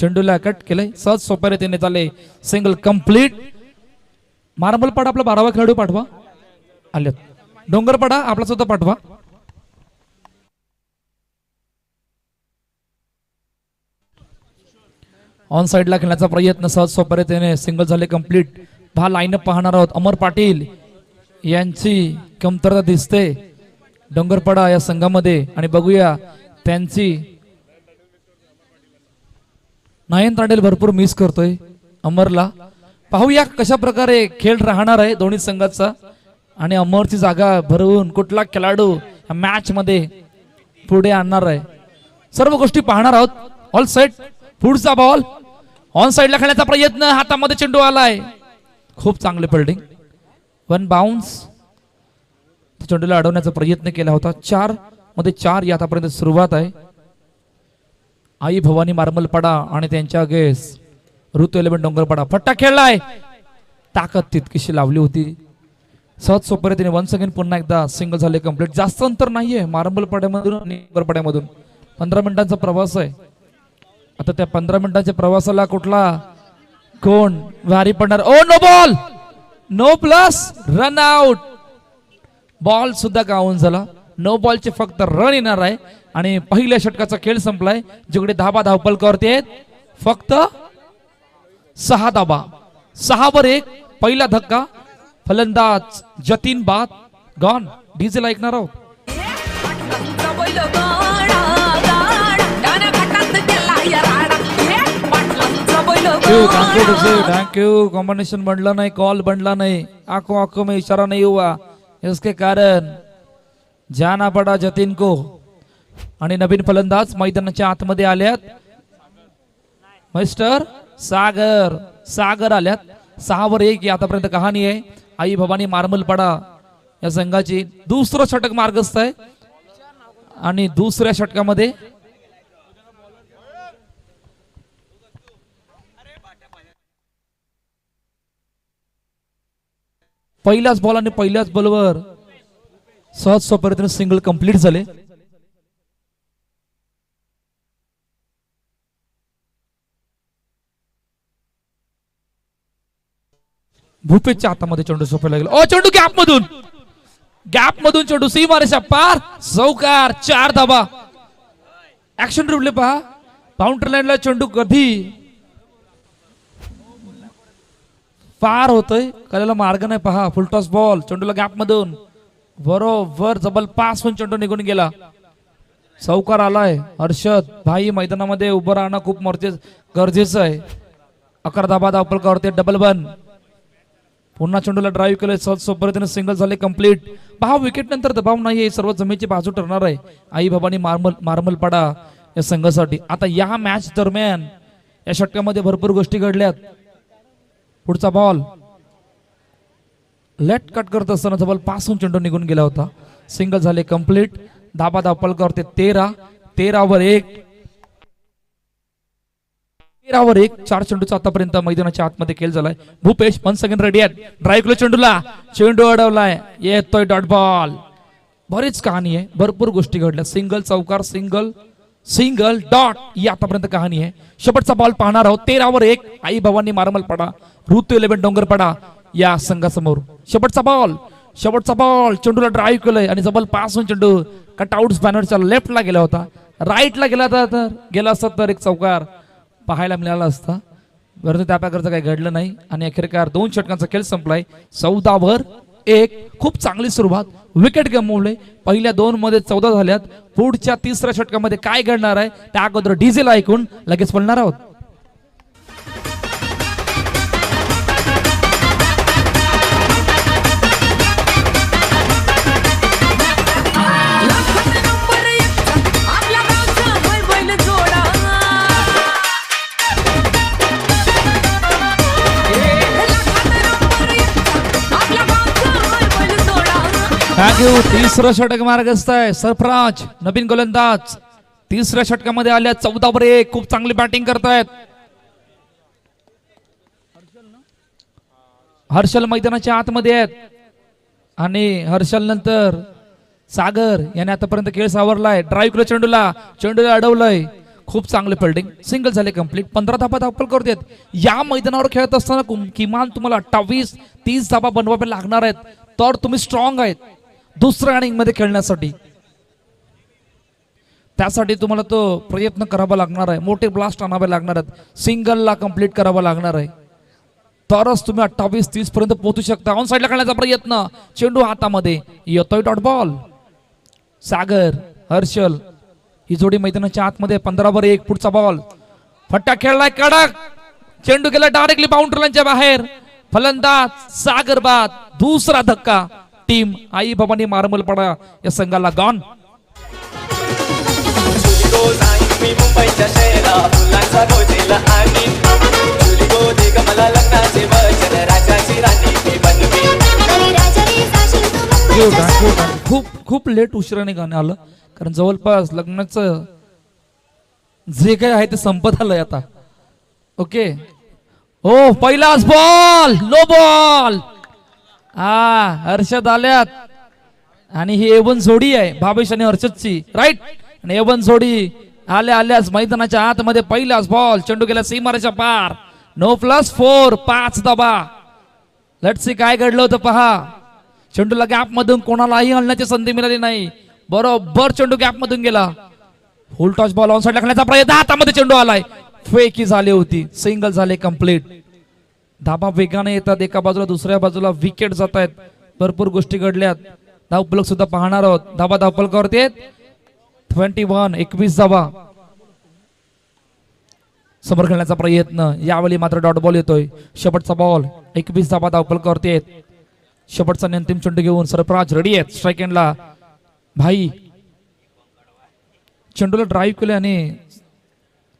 चेंडूला cut केलंय, सहज सोप्या रीतीने चालले, सिंगल कंप्लीट. मार्बलपाडा आपला 12वा खेळाडू पाठवा. आलेत. डोंगरपाडा आपला सुद्धा पाठवा. ऑन साइडला खेळण्याचा प्रयत्न, सहज सोप्या रीतीने सिंगल झाले कंप्लीट. हा लाईनअप पाहणार आहोत. अमर पाटील यांची कमतरता दिसते डोंगरपाडा या संघामध्ये, आणि बघूया त्यांची नयन तांडेल भरपूर मिस करतोय अमरला. पाहूया कशा प्रकारे खेळ राहणार आहे दोन्ही संघाचा, आणि अमरची जागा भरवून कुठला खेळाडू या मॅच मध्ये पुढे आणणार आहे, सर्व गोष्टी पाहणार आहोत. All set. पुढचा बॉल ऑन साइडला खेळण्याचा प्रयत्न, हातामध्ये चेंडू आलाय. खूप चांगले फिल्डिंग. One bounce. चेंडूला अडवण्याचा प्रयत्न केला होता. 4 मध्ये 4 या आतापर्यंत सुरुवात आहे. आई भवानी मार्मलपाडा आणि त्यांच्या गेस ऋतू 11 डोंगरपाडा. फट्टा खेळलाय, ताकद तितकीशी लावली होती. सहज सोप्या रीतीने वन्स अगेन पुन्हा एकदा सिंगल झाले कंप्लीट. जास्त अंतर नाहीये मार्मलपाड्यामधून आणि डोंगरपाड्यामधून. 15 मिनिटांचा प्रवास आहे. आता त्या 15 मिनिटांच्या प्रवासाला कुठला कोण भारी पडणार. Oh no ball, no plus, run out. Ball सुद्धा गावून झाला. नो बॉलचे फक्त रन येणार आहे आणि पहिल्या षटकाचा खेळ संपलाय. जिकडे धाबा धावपलकावरती आहेत फक्त 6 धाबा. 6 वर 1. पहिला धक्का. फलंदाज जतीन बाद गॉन. डीजेल ऐकणार आहोत. थँक्यू. कॉम्बिनेशन बनला नाही, कॉल बनला नाही. आंखों आंखों में इशारा नहीं हुआ, इसके कारण जाना पड़ा जतीन को. आणि नवीन फलंदाज मैदानाच्या आतमध्ये आल्यात. मिस्टर सागर आल्यात. 6 वर 1 आतापर्यंत कहाणी आहे. आई भवानी मार्मलपाडा या संघाची दुसरं षटक मार्गस्थ आहे, आणि दुसऱ्या षटकामध्ये पहिल्याच बॉल आणि पहिल्याच बॉलवर सहज सोप्या रीतीने सिंगल कंप्लीट झाले. भूपेशच्या हातामध्ये चेंडू सोप्या लागला. ओ चेंडू गॅप मधून चेंडू सीमारेषा पार. चौकार. 4 धाबा. ऍक्शन रिप्ले पहा. बाउंड्री लाईनला चेंडू कधी पार होतोय कळायला मार्ग नाही. पहा फुलटॉस बॉल. चेंडूला गॅप मधून बरोबर जबल पास होऊन चेंडू निघून गेला. चौकार आलाय. हर्षद भाई मैदानामध्ये उभं राहणं खूप गरजेचं आहे. 11 धाबा धावपलकावरती डबल 1. पुन्हा चेंडूला ड्राईव्ह केलंय. सहज सोप्या रीतीने सिंगल झाले कंप्लीट. पहा विकेट नंतर दबाव नाहीये, सर्व जमेची बाजू ठरणार आहे आई भवानी मार्मलपाडा या संघासाठी. आता या मॅच दरम्यान या षटकामध्ये भरपूर गोष्टी घडल्यात. पुढचा बॉल लेट कट करत असताना जबल पास होऊन चेंडू निघून गेला होता. सिंगल झाले कंप्लीट. धाबा धावपलकावरती 13 वर 1 4 चेंडूचा आतापर्यंत मैदानाच्या आतमध्ये खेळ झालाय. भूपेश 1 सेकंड रेडी आहेत. ड्राईव्ह केलं चेंडूला. चेंडू अडवलाय. येतोय डॉट बॉल. बरीच कहाणी आहे, भरपूर गोष्टी घडल्या. सिंगल चौकार सिंगल डॉट ही आतापर्यंत कहाणी आहे. शेवटचा बॉल पाहणार आहोत. 13 वर 1 आई भवानी मार्मलपाडा ऋतू 11 डोंगरपाडा या संघासमोर. शेवटचा बॉल चेंडूला ड्राईव्ह केलंय आणि जबल पास होऊन चेंडू कटआउट बॅनरच्या लेफ्टला गेला होता. राईटला गेला असता तर एक चौकार पाहायला मिळाला असता. परंतु त्या प्रकारचं काही घडलं नाही आणि अखेरकार 2 षटकांचा खेळ संपलाय. 14 वर 1. खूप चांगली सुरुवात. विकेट गमावले. पहिल्या 2 मध्ये 14 झाल्यात. पुढच्या 3ऱ्या षटकामध्ये काय घडणार आहे त्या अगोदर डीजेला ऐकून लगेच बोलणार आहोत. थँक्यू. 3रं षटक मार्गस्थ आहे. सरफराज नवीन गोलंदाज 3ऱ्या षटकामध्ये आल्या. 14 वर 1. खूप चांगली बॅटिंग करतायत. हर्षल मैदानाच्या आतमध्ये आहेत आणि हर्षल नंतर सागर याने आतापर्यंत खेळ सावरलाय. ड्राईव्ह केलं चेंडूला अडवलंय. खूप चांगले फिल्डिंग, सिंगल झाले कंप्लीट. 15 धाबा धावपल करतात. या मैदानावर खेळत असताना किमान तुम्हाला 28-30 धाबा बनवावे लागणार आहेत, तर तुम्ही स्ट्रॉंग आहेत दुसऱ्या इनिंग मध्ये खेळण्यासाठी. त्यासाठी तुम्हाला तो प्रयत्न करावा लागणार आहे, मोठे ब्लास्ट आणावे लागणार आहेत, सिंगलला कंप्लीट करावा लागणार आहे, तरच तुम्ही 28-30 पर्यंत पोहोचू शकता. ऑन साईडला खेळण्याचा प्रयत्न, चेंडू हातामध्ये येतोय, डॉट बॉल. सागर, हर्षल ही जोडी मैदानाच्या आतमध्ये. 15 पुढचा बॉल, फट्टा खेळलाय कडक, चेंडू गेला डायरेक्टली बाउंड्री लाईनच्या बाहेर. फलंदाज सागर बाद. दुसरा धक्का टीम आई भवानी मारमलपाडा या संघाला गॉन. मुंबईच्या शहरा फुलांचा गोजेला आणि जुली गोदी कमला लग्नाचे वचन राजाची राणी मी बनवी. खूप खूप लेट उशिराने गाणं आलं, कारण जवळपास लग्नाचं जे काही आहे ते संपत आलंय आता. ओके, हो पहिलाच बॉल, नो बॉल. हर्षद आल्यात आणि ही एवन जोडी आहे भावेश आणि हर्षदची, राईट. आणि एवन जोडी आल्याच मैदानाच्या आतमध्ये. पहिलाच बॉल, चेंडू गेला सीमारेच्या पार. No +4, 5 dhaba. लेट्स सी काय घडलं होतं पहा. चेंडूला गॅप मधून कोणालाही हलण्याची संधी मिळाली नाही, बरोबर चेंडू गॅप मधून गेला. फुल टॉस बॉल ऑन साइड खेळण्याचा प्रयत्न, हातामध्ये चेंडू आलाय, फेकी झाली होती, सिंगल झाले कंप्लीट. धाबा वेगाने येतात, एका बाजूला दुसऱ्या बाजूला विकेट जात आहेत, भरपूर गोष्टी घडल्यात. धावपलक सुद्धा पाहणार आहोत. धाबा धावपलक करते 21 धाबा. समोर खेळण्याचा प्रयत्न, यावेळी मात्र डॉट बॉल येतोय. शेवटचा बॉल, 21 धाबा धावपल करते. शेवटचा अंतिम चेंडू घेऊन सरफराज रेडी आहेत स्ट्राईक एंडला. भाई चेंडूला ड्राईव्ह केले आणि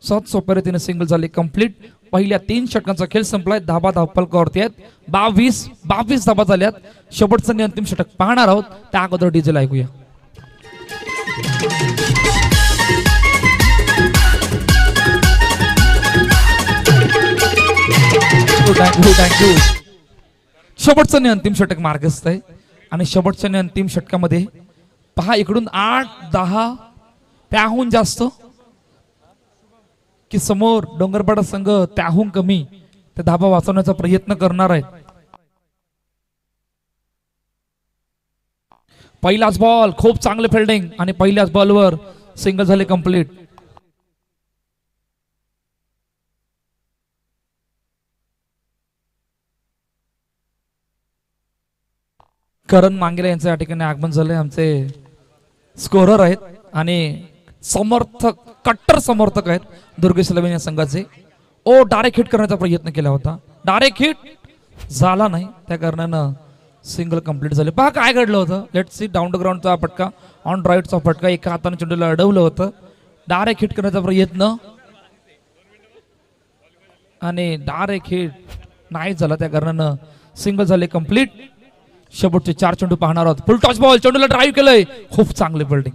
7 सोप्या रीतीने सिंगल झाले कंप्लीट. पहिल्या 3 षटकांचा खेळ संपलाय. धाबा धावपल करते 22 धाबा झाल्यात. शेवटचं आणि अंतिम षटक पाहणार आहोत, त्या अगोदर डीजेल ऐकूया. थँक्यू. शेवटचं आणि अंतिम षटक मार्गस्थ आहे आणि शेवटच्या आणि अंतिम षटकामध्ये पहा, इकडून 8-10 त्याहून जास्त की समोर डोंगरपाडा संघ त्याहून कमी त्या धाबा वाचवण्याचा प्रयत्न करणार आहेत. पहिलाच बॉल, खूप चांगले फिल्डिंग आणि पहिल्याच बॉलवर सिंगल झाले कंप्लीट. करण मांगेरे यांचं या ठिकाणी आगमन झालंय. आमचे स्कोरर आहेत आणि समर्थक, कट्टर समर्थक आहेत दुर्गेश लवीन या संघाचे. डायरेक्ट हिट करण्याचा प्रयत्न केला होता, डायरेक्ट हिट झाला नाही, त्या कारणानं सिंगल कंप्लीट झाले. पहा काय घडलं होतं. Let's see. डाऊन टू ग्राउंडचा फटका, ऑन ड्राईव्हचा फटका, एका हाताने चेंडूला अडवलं होतं. डायरेक्ट हिट करण्याचा प्रयत्न आणि डायरेक्ट हिट नाही झाला, त्या कारणानं सिंगल झाले कंप्लीट. शेवटचे 4 चेंडू पाहणार आहोत. फुल टॉस बॉल, चेंडूला ड्राईव्ह केलंय, खूप चांगले फिल्डिंग,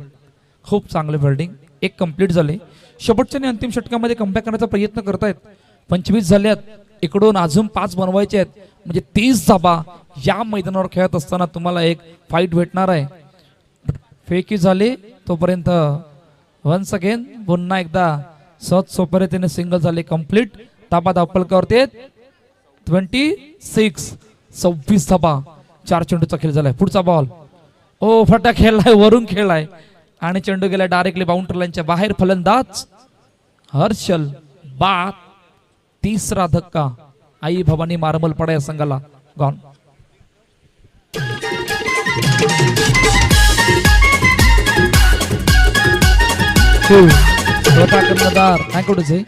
खूप चांगले फिल्डिंग. 1 कंप्लीट झाले. शेवटच्या आणि अंतिम षटकामध्ये कमबॅक करण्याचा प्रयत्न करतायत. 25 झाल्यात, इकडून अजून 5 बनवायचे आहेत, म्हणजे 30 धाबा. या मैदानावर खेळत असताना तुम्हाला एक फाईट भेटणार आहे. फेकी झाली तोपर्यंत वन्स अगेन पुन्हा एकदा सहज सोप्या रीतीने सिंगल झाले कंप्लीट. धाबा धावपलकावरती 26 धाबा. 4 चेंडूचा खेळ झालाय. पुढचा बॉल, फटा खेळलाय, वरून खेळलाय आणि चेंडू गेला डायरेक्टली बाउंड्री लाईनच्या बाहेर. फलंदाज हर्षल बाद. 3रा धक्का आई भवानी मारमलपाडा या संघाला गॉन. स्वतः कर्णधार नायकोडचे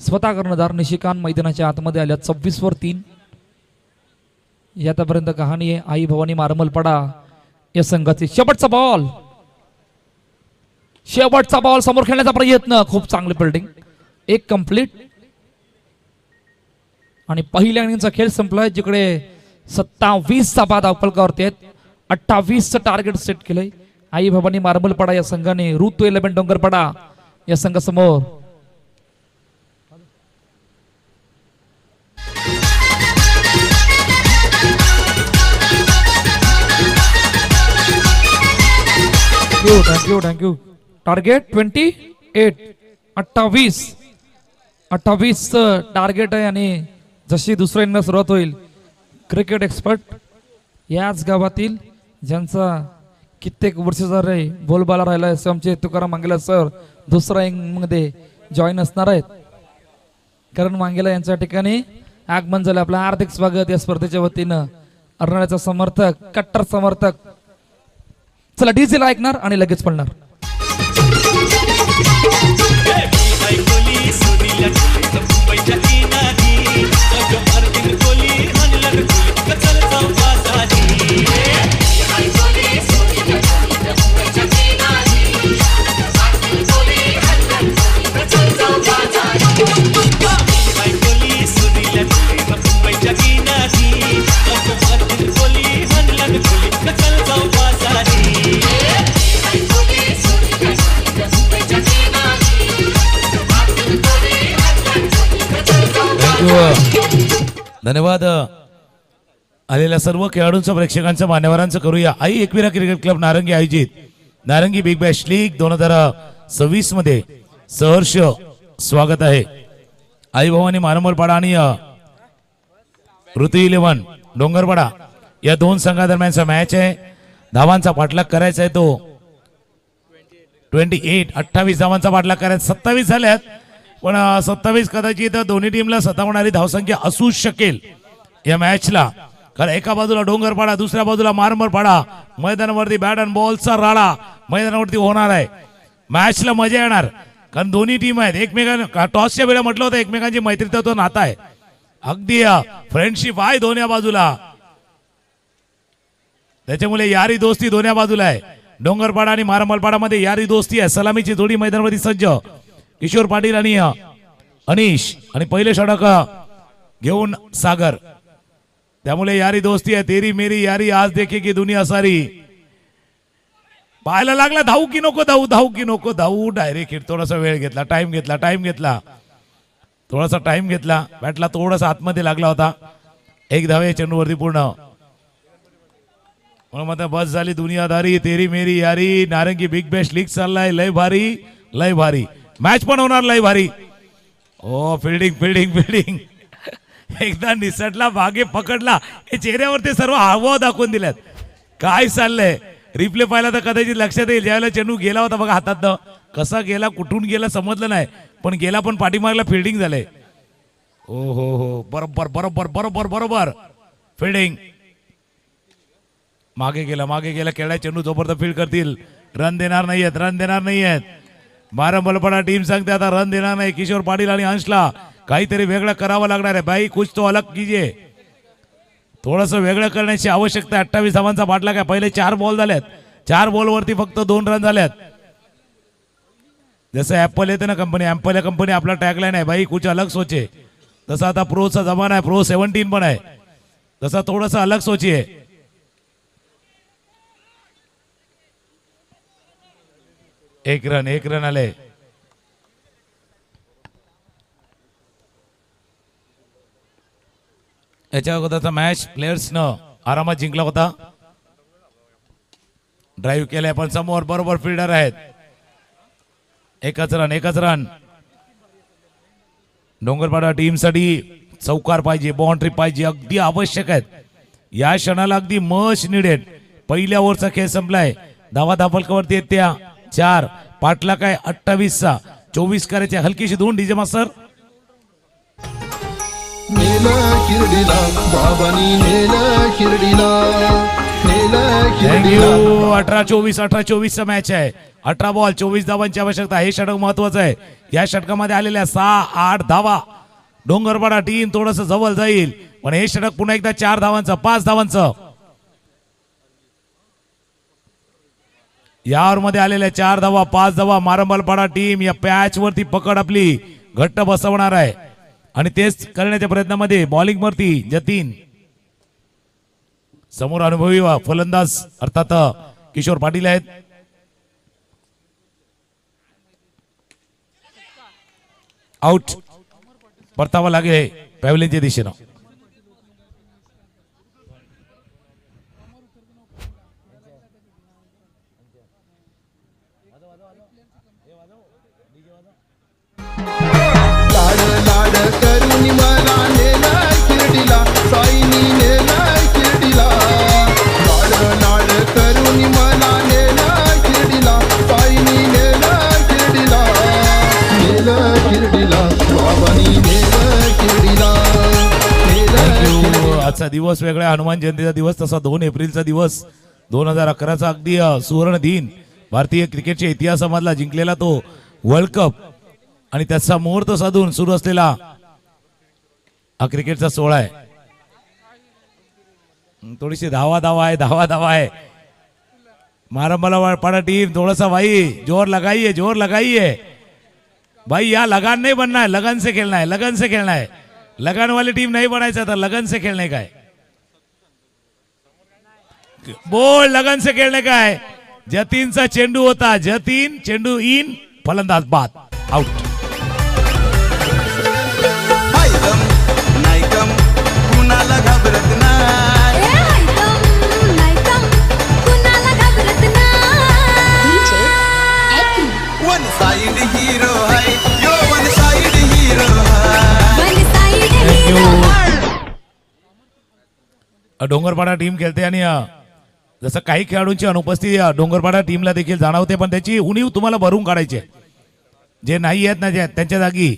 स्वतः कर्णधार निशिकांत मैदानाच्या आतमध्ये आल्या. 26-3 ही आतापर्यंत कहाणी आहे आई भवानी मारमलपाडा या संघाची. शेवटचा बॉल, शेवटचा बॉल, समोर खेळण्याचा प्रयत्न, खूप चांगली फिल्डिंग, 1 कंप्लीट. आणि पहिल्या इनिंगचा खेळ संपलाय, जिकडे 27 धाबा धावपलकावरती आहेत. 28चं टार्गेट सेट केलंय आई भवानी मारमलपाडा या संघाने. ऋतू 11 डोंगरपाडा या संघासमोर. थँक्यू. टार्गेट 28. 28 टार्गेट आहे आणि जशी दुसऱ्या इनिंगला सुरुवात होईल क्रिकेट एक्सपर्ट याच गावातील ज्यांचा कित्येक वर्षाचा रे बोलबाला राहिला आहे आमचे तुकाराम मांगेला सर दुसऱ्या इनिंगमध्ये जॉईन असणार आहेत. करण मांगेला यांच्या ठिकाणी आगमन झालं. आपलं हार्दिक स्वागत या स्पर्धेच्या वतीनं. अर्नाळ्याचा समर्थक कट्टर समर्थक. चला डीजे ला ऐकणार आणि लगेच पडणार. धन्यवाद. आलेल्या सर्व खेळाडूंचं प्रेक्षकांचं मान्यवरांचं करूया. आई एकविरा क्रिकेट क्लब नारंगी आयोजित नारंगी बिग बॅश लीग 2026 मध्ये सहर्ष स्वागत आहे. आई भवानी मारमलपाडा आणि ऋतू 11 डोंगरपाडा या दोन संघादरम्यानचा मॅच आहे. धावांचा पाठलाग करायचा आहे तो 28 धावांचा पाठलाग करायचा. 27 झाल्यात पण 27 कदाचित दोन्ही टीमला सतावणारी धावसंख्या असू शकेल या मॅचला. कारण एका बाजूला डोंगरपाडा दुसऱ्या बाजूला मारमलपाडा. मैदानावरती बॅट अँड बॉलचा राडा मैदानावरती होणार आहे. मॅचला मजा येणार कारण दोन्ही टीम आहेत एकमेकांना टॉसच्या वेळेला म्हटलं होतं एकमेकांची मैत्रीत्व नातं आहे. अगदी फ्रेंडशिप आहे दोन्ही बाजूला. त्याच्यामुळे यारी दोस्ती दोन्ही बाजूला आहे. डोंगरपाडा आणि मारमलपाडामध्ये यारी दोस्ती आहे. सलामीची जोडी मैदानावरती सज्ज किशोर पाटील आणि अनिश आणि पहिले षटक घेऊन सागर. त्यामुळे यारी दोस्ती आहे. तेरी मेरी यारी आज देखे की दुनिया सारी. पाहायला लागला धावू की नको धावू धावू की नको धावू. Direct hit. थोडासा वेळ घेतला टाइम घेतला थोडासा टाइम घेतला. बॅटला थोडासा आतमध्ये लागला होता. एक धावे चेंडूवरती पूर्ण. म्हणून आता बस झाली दुनियादारी. तेरी मेरी यारी. नारंगी बिग बॅश लीग चाललाय. लय भारी मॅच पण होणार लय भारी. ओ फिल्डिंग एकदा निसटला मागे पकडला. हे चेहऱ्यावरती सर्व हावभाव दाखवून दिल्यात. काय चाललंय रिप्ले पाहिला तर कदाचित लक्षात येईल. ज्यावेळेला चेंडू गेला होता बघा हातात कसा गेला कुठून गेला समजलं नाही पण गेला पण पाठीमागला फिल्डिंग झालंय. ओ हो बरोबर फिल्डिंग. मागे गेला खेळा चेंडू जोपर्यंत फील्ड करतील रन देणार नाहीयेत. मारमलपाडा टीम सांगते आता रन देणार नाही. किशोर पाटील आणि अंशला काहीतरी वेगळं करावं लागणार आहे. बाई कुछ तो अलग कीजिए. थोडस वेगळं करण्याची आवश्यकता. 28 धावांचा पाठलाग आहे. पहिले 4 बॉल झाल्यात. 4 बॉलवरती फक्त 2 रन झाल्यात. जसं ऍपल येते ना कंपनी ऍपल या कंपनी आपला टॅगलाईन आहे बाई कुछ अलग सोचे. तसा आता प्रोचा जमाना आहे. प्रो 17 पण आहे. तसा थोडासा अलग सोचिए. एक रन आले. याच्या अगोदरचा मॅच प्लेयर्सनं आरामात जिंकला होता. ड्राईव्ह केलाय पण समोर बरोबर फिल्डर आहेत. एकच रन. डोंगरपाडा टीम साठी चौकार पाहिजे बाउंड्री पाहिजे अगदी आवश्यक आहेत. या क्षणाला अगदी मच निडेड. पहिल्या ओव्हरचा खेळ संपलाय. धावा धापलकावरती येत त्या 4 पाठला काय 28चा 24 करायचे. हलकीशी धुवून डीजे मास्तर. थँक्यू. 18-24 मॅच आहे. 18 बॉल 24 धावांची आवश्यकता. हे षटक महत्वाचं आहे. या षटकामध्ये आलेल्या 6-8 धावा. डोंगरपाडा टीम थोडस जवळ जाईल पण हे षटक पुन्हा एकदा 4 धावांचं 5 धावांचं. यावर मध्ये आलेल्या 4 धावा 5 धावा. मारमलपाडा टीम या पॅच वरती पकड आपली घट्ट बसवणार आहे आणि तेच करण्याच्या प्रयत्नामध्ये बॉलिंग वरती जतीन. समोर अनुभवी फलंदाज अर्थात किशोर पाटील आहेत. आउट. परतावा लागेल पॅव्हलियनच्या दिशेनं. आजचा दिवस वेगळा, हनुमान जयंतीचा दिवस तसा 2 एप्रिलचा दिवस 2011चा अगदी सुवर्ण दिन, भारतीय क्रिकेटच्या इतिहासामधला जिंकलेला तो वर्ल्ड कप आणि त्याचा मुहूर्त साधून सुरू असलेला हा क्रिकेटचा सोहळा आहे. थोडीशी धावा आहे. मारंबला पड़ा टीम थोड़ा सा भाई जोर लगाइए भाई, यहाँ लगान नहीं बनना है, लगन से खेलना है. लगन वाली टीम नहीं बनायचा था, लगन से खेलने का है. बोल लगन से खेलने का है. जतीनचा चेंडू होता, जतीन चेंडू इन, फलंदाज बाद, आउट. कुणाला घाबरत नाही. वन साइड हीरो है यो, वन साइड हीरो डोंगरपाडा टीम खेळते आणि जसं काही खेळाडूंची अनुपस्थिती डोंगरपाडा टीमला देखील जाणवते, पण त्याची उणीव तुम्हाला भरून काढायची आहे. जे नाही आहेत ना त्यांच्या जागी,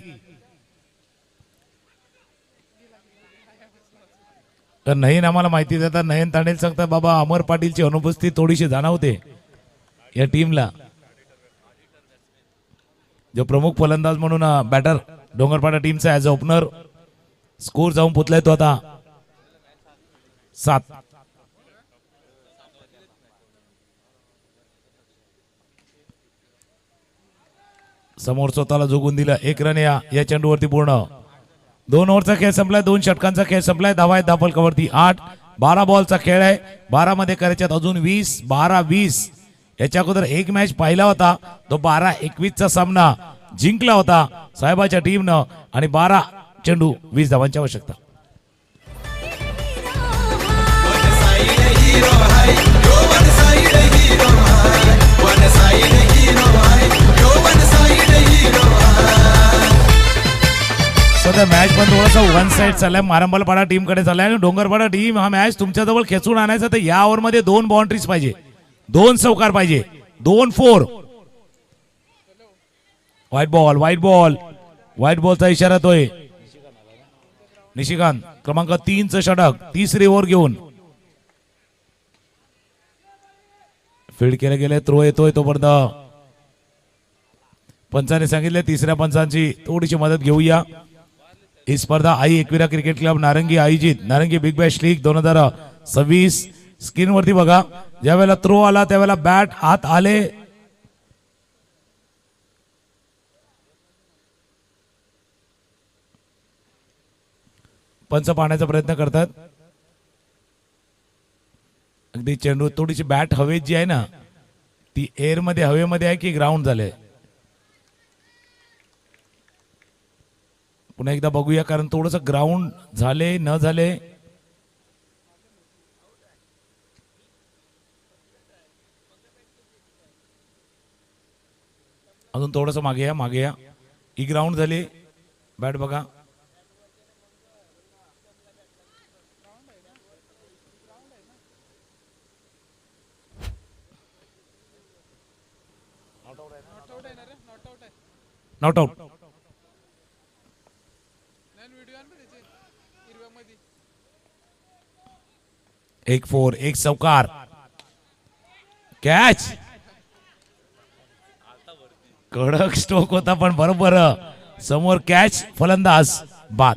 तर नयन आम्हाला माहिती देतात, नयन तांडेल सांगतात बाबा अमर पाटीलची अनुपस्थिती थोडीशी जाणवते या टीमला. जो प्रमुख फलंदाज म्हणून बॅटर डोंगरपाडा टीमचा ऍज अ ओपनर स्कोर जाऊन पोचलाय तो आता 7. समोर स्वतःला जोगून दिलं, 1 रन या चेंडूवरती पूर्ण. 2 ओव्हरचा खेळ संपलाय, 2 षटकांचा खेळ संपलाय. धावा आहेत धाव फलकावरती 8. 12 बॉलचा खेळ आहे, 12 मध्ये करायच्यात अजून 20. 12-20 याच्या अगोदर एक मॅच पाहिला होता, तो 12-21चा सामना जिंकला होता साहेबाच्या टीमनं आणि 12 चेंडू 20 धावांची आवश्यकता. सध्या मॅच पण थोडासा वन साइड चाललाय, मारंबलपाडा टीम कडे चाललाय आणि डोंगरपाडा टीम हा मॅच तुमच्याजवळ खेचून आणायचा तर या ओव्हर मध्ये 2 बाउंड्रीज पाहिजे, 2 चौकार पाहिजे, 2 4. व्हाईट बॉलचा इशारा येतोय. निशिकांत क्रमांक 3चं षटक, 3री ओव्हर घेऊन फील्ड केले गेले, थ्रो येतोय तोपर्यंत पंचाने सांगितले 3ऱ्या पंचांची थोडीशी मदत घेऊया. ही स्पर्धा आई एकविरा क्रिकेट क्लब नारंगी आयोजित नारंगी बिग बॅश लीग 2026. स्क्रीन वरती बघा, ज्यावेळेला थ्रो आला त्यावेळेला बॅट आत आले, पंच पाहण्याचा प्रयत्न करतात. अगदी चेंडू थोडीशी बॅट हवेत जी आहे ना ती एअर मध्ये हवेमध्ये आहे की ग्राउंड झाले. पुन्हा एकदा बघूया, कारण थोडस ग्राउंड झाले न झाले. अजून थोडस मागे या. ही ग्राउंड झाली, बॅट बघा. Not out. एक 4, एक चौकार, कॅच. कडक स्ट्रोक होता पण बरोबर समोर कॅच, फलंदाज बाद.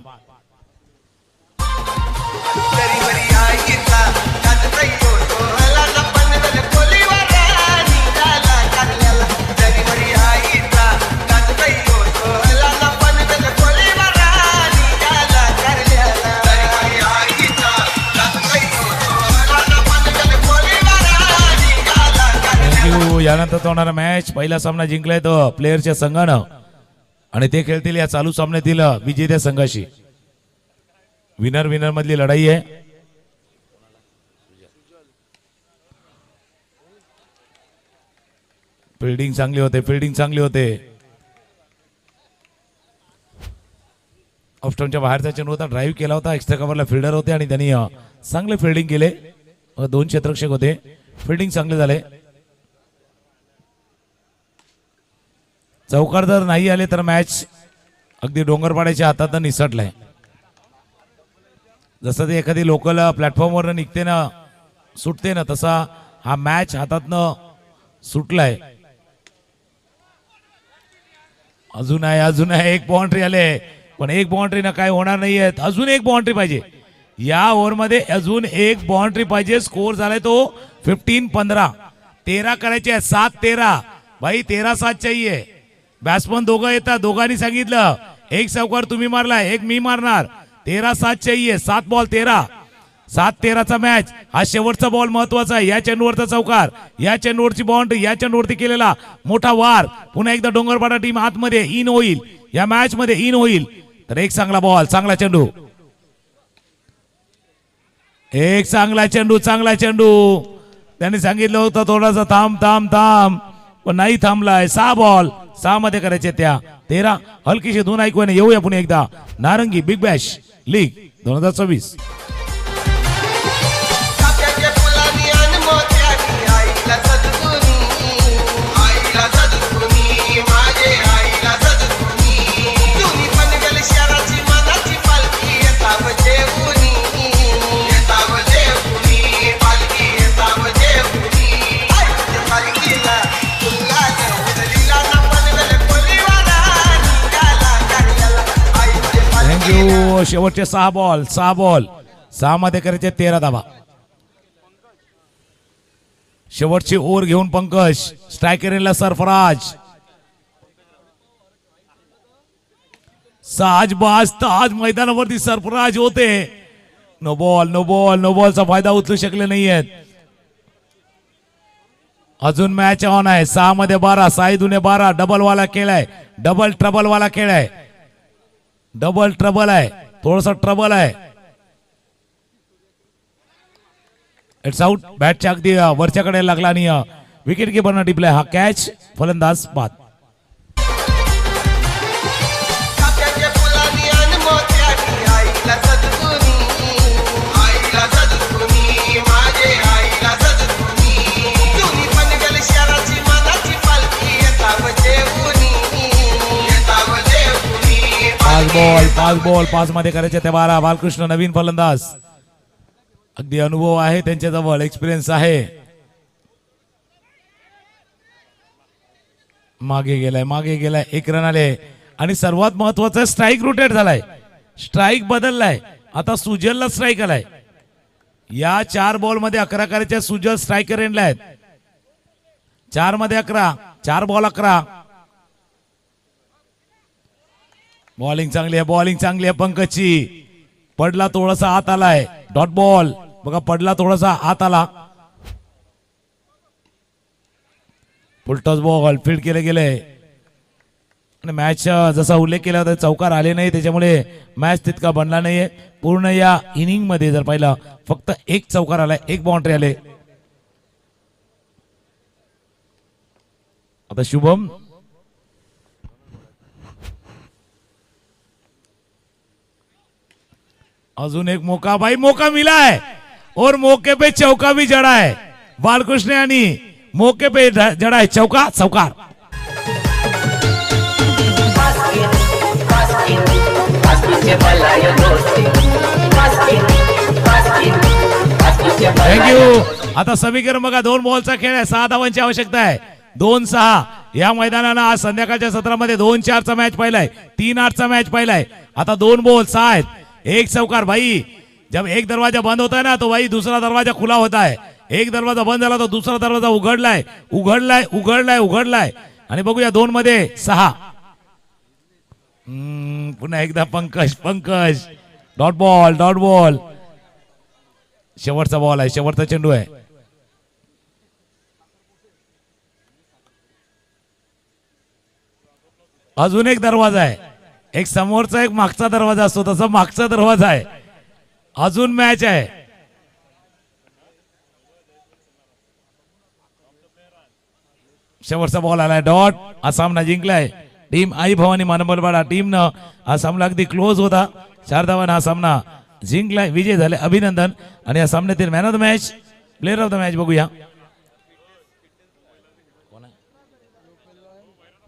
यानंतर होणारा मॅच, पहिला सामना जिंकलाय तो प्लेयरच्या संघानं आणि ते खेळतील या चालू सामन्यातील विजेत्या संघाशी. विनर मधली लढाई आहे. फिल्डिंग चांगली होते. ऑफस्टॉनच्या बाहेरचा चेंडू होता, ड्राईव्ह केला होता, एक्स्ट्रा कव्हरला फिल्डर होते आणि त्यांनी चांगले फिल्डिंग केले. 2 क्षेत्ररक्षक होते, फिल्डिंग चांगले झाले. चौकार जर नाही आले तर मॅच अगदी डोंगरपाड्याच्या हातात निसटलाय. जसं ते एखादी लोकल प्लॅटफॉर्मवर निघते ना सुटते ना तसा हा मॅच हातातनं सुटलाय. अजून आहे एक बाउंड्री आले पण एक बाउंड्री ना काय होणार नाहीये. अजून एक बाउंड्री पाहिजे या ओव्हरमध्ये. अजून एक बाउंड्री पाहिजे. स्कोर झालाय तो 15-15. 13 करायचे आहे. 7-13 भाई 13-7 चाहिए. बॅट्समन दोघं येतात. दोघांनी सांगितलं एक चौकार तुम्ही मारलाय एक मी मारणार. 13-7 चाहिए. 7 बॉल 13. 7-13चा मॅच. हा शेवटचा बॉल महत्वाचा आहे. या चेंडूवरचा चौकार या चेंडूवरची बाउंड्री या चेंडूवरती केलेला मोठा वार. पुन्हा एकदा डोंगरपाडा टीम आतमध्ये इन होईल या मॅच मध्ये इन होईल. तर एक चांगला बॉल चांगला चेंडू. एक चांगला चेंडू त्यांनी सांगितलं होतं थोडासा थांब पण नाही थांबलाय. 6 बॉल 6 मध्ये करायचे त्या 13. हलकीशी दोन ऐकून येऊया पुन्हा एकदा नारंगी बिग बॅश लीग 2024. चाफ्याच्या फुलांनी आणि मोत्यांनी आईला सजवुनी, आईला सजवुनी, माझे आईला सजवुनी. तुम्ही पनवेल शहराची मनाची पालखी येताव जेवुनी, येताव जेवुनी, पालखी येताव जेवुनी. आईच्या पालखीला तुला उचलीला ना पनवेल कोलीवाला निघाला कार्याला. आईच्या पालखीला थँक्यू. शेवटचे 6 बॉल 6 मध्ये करायचे 13 धावा. शेवटची ओव्हर घेऊन पंकज स्ट्रायकरला सरफराज. साजबाज ताज मैदानावरती सरफराज होते. नो बॉलचा फायदा उचलू शकले नाहीयेत. अजून मॅच ऑन आहे. 6 मध्ये 12 6 दुने 12. डबल वाला खेळ आहे. डबल ट्रबल वाला खेळ आहे. डबल ट्रबल आहे. थोडस ट्रबल आहे. It's out. बॅटच्या अगदी वरच्याकडे लागला आणि विकेट कीपरनं टिपलाय हा कॅच. फलंदाज बाद. चाफ्याच्या फुलांनी आणि मोत्यांनी आईला सजवुनी, आईला सजवुनी, माझे आईला सजवुनी. तुम्ही पनवेल शहराची मनाची पालखी येताव जेवुनी, येताव जेवुनी. 5 बॉल 5 मध्ये करायचे ते 12. बालकृष्ण नवीन फलंदाज. अगदी अनुभव आहे त्यांच्याजवळ. एक्सपिरियन्स आहे. मागे गेलाय 1 रन आले. आणि सर्वात महत्वाचं स्ट्राईक रोटेट झालाय. स्ट्राईक बदललाय. आता सुजलला स्ट्राईक आलाय. या 4 बॉल मध्ये 11 करायच्या. सुजल स्ट्रायकर एंडला आहेत. 4 मध्ये 11. 4 बॉल 11. बॉलिंग चांगली आहे पंकजची. पडला थोडासा आत आलाय. डॉट बॉल बघा पडला थोडासा आत आला. फुलटॉस बॉल फील्ड केले गेले. आणि मॅच जसा उल्लेख केला होता चौकार आले नाही त्याच्यामुळे मॅच तितका बनला नाहीये. पूर्ण या इनिंग मध्ये जर पाहिलं फक्त 1 चौकार आलाय. 1 बाउंड्री आले. आता शुभम अजून एक मौका मिला है और मौके पे चौका भी जड़ा है. बालकृष्ण यानी मौके पे जड़ा है चौकार. थँक्यू. आता समीकरण बघा 2 बॉलचा खेळ आहे. 6 धावांची आवश्यकता आहे. 2-6 या मैदानानं आज संध्याकाळच्या सत्रामध्ये 2-4चा मॅच पाहिलाय. 3-8चा मॅच पाहिलाय. आता 2 बॉल 6 आहेत. 1 चौकार. भाई जब एक दरवाजा बंद होता है ना तो भाई दूसरा दरवाजा खुला होता है. एक दरवाजा बंद झाला तो दुसरा दरवाजा उघडलाय. आणि बघूया 2 मध्ये 6. पुन्हा एकदा पंकज डॉट बॉल. शेवटचा बॉल आहे. शेवटचा चेंडू आहे. अजून एक दरवाजा आहे. एक समोरचा एक मागचा दरवाजा असतो तसा मागचा दरवाजा आहे. अजून मॅच आहे. शेवटचा बॉल आलाय. डॉट. हा सामना जिंकलाय टीम आई भवानी मानबलवाडा टीमनं. हा सामना अगदी क्लोज होता. 4 धावांना हा सामना जिंकलाय. विजय झाले. अभिनंदन. आणि या सामन्यातील man of the match player of the match बघूया